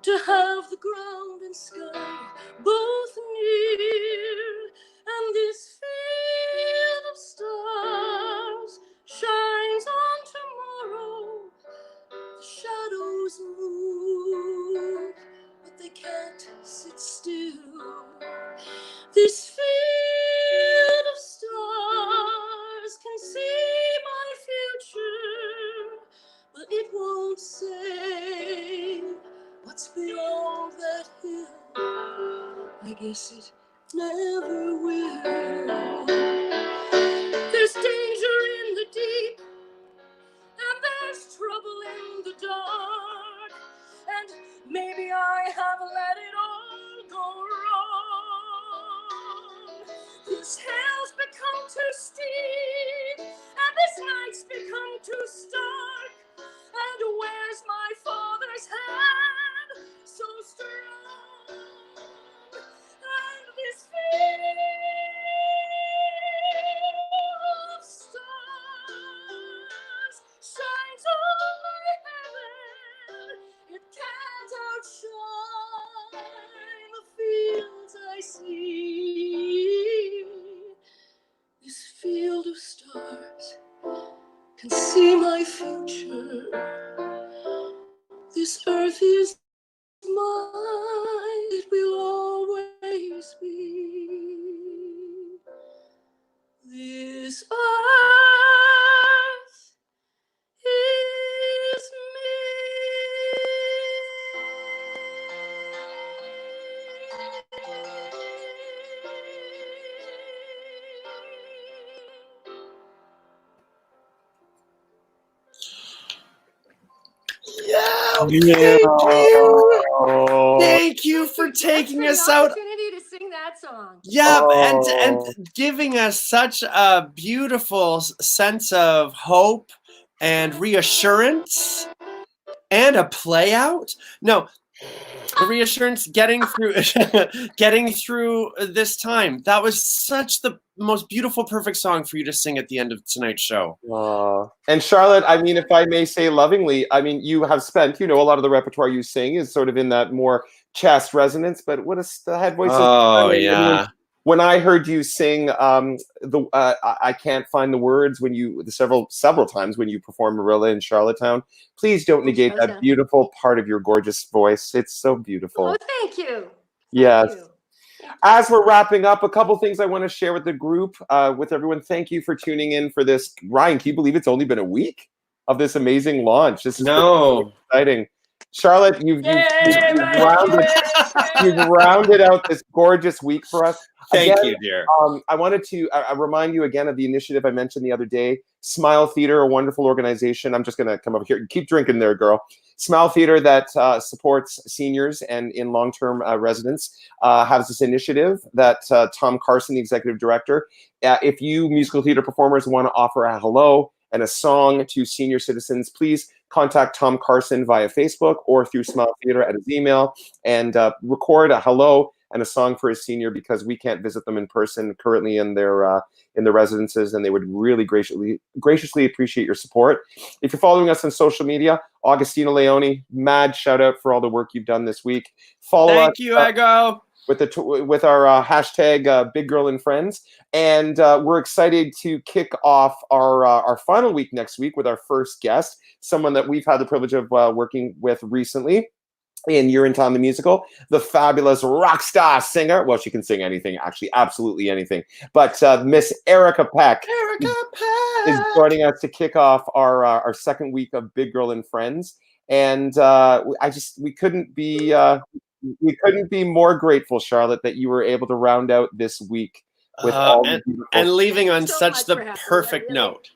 to have the ground and sky both near, and this field of stars shines on tomorrow. The shadows move, but they can't sit still. This field of stars can see my future, but it won't say what's beyond that hill. I guess it never will. There's danger in the deep, and there's trouble in the dark, and maybe I have let it all go wrong. This hell's become too steep, and this night's become too stark, and where's my father's hand so strong? And this field of stars shines on my heaven. It can't outshine the fields I see. This field of stars can see my future. This earth is mine, it will always be. This earth is Thank you for taking us out. Opportunity to sing that song. Yeah, and giving us such a beautiful sense of hope and reassurance and a play out. No, reassurance getting through this time. That was such the most beautiful, perfect song for you to sing at the end of tonight's show. And Charlotte, I mean, if I may say lovingly, I mean, you have spent, a lot of the repertoire you sing is sort of in that more chest resonance, but what is the head voice? Oh, yeah. when I heard you sing I Can't Find the Words when you several times when you performed Marilla in Charlottetown, please don't negate that beautiful part of your gorgeous voice. It's so beautiful. Oh, thank you. Yes. Thank you. As we're wrapping up, a couple things I want to share with the group, with everyone. Thank you for tuning in for this. Ryan, can you believe it's only been a week of this amazing launch? This is so exciting. Charlotte, you've rounded out this gorgeous week for us. Thank you, dear. I wanted to remind you again of the initiative I mentioned the other day. Smile Theater, a wonderful organization. I'm just going to come over here. Keep drinking there, girl. Smile Theater that supports seniors and in long-term residence has this initiative that Tom Carson, the executive director, if you musical theater performers want to offer a hello and a song to senior citizens, please contact Tom Carson via Facebook or through Smile Theater at his email and record a hello and a song for his senior, because we can't visit them in person currently in their residences, and they would really graciously appreciate your support. If you're following us on social media, Augustina Leone, mad shout out for all the work you've done this week. Thank you, Ego. With our hashtag Big Girl and Friends, and we're excited to kick off our final week next week with our first guest, someone that we've had the privilege of working with recently in Urinetown the Musical, the fabulous rock star singer. Well, she can sing anything, actually, absolutely anything. But Miss Erica Peck is joining us to kick off our second week of Big Girl and Friends, and we couldn't be more grateful, Charlotte, that you were able to round out this week with all the beautiful and leaving on such the perfect note.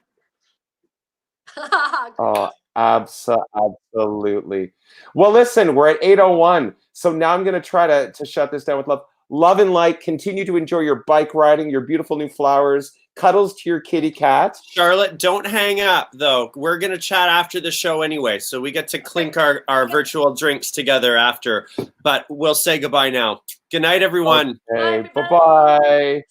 Oh, absolutely. Well, listen, we're at 8:01, so now I'm going to try to shut this down with love. Love and light. Continue to enjoy your bike riding, your beautiful new flowers, cuddles to your kitty cat. Charlotte, don't hang up, though. We're going to chat after the show anyway, so we get to clink our virtual drinks together after. But we'll say goodbye now. Good night, everyone. Okay, bye-bye.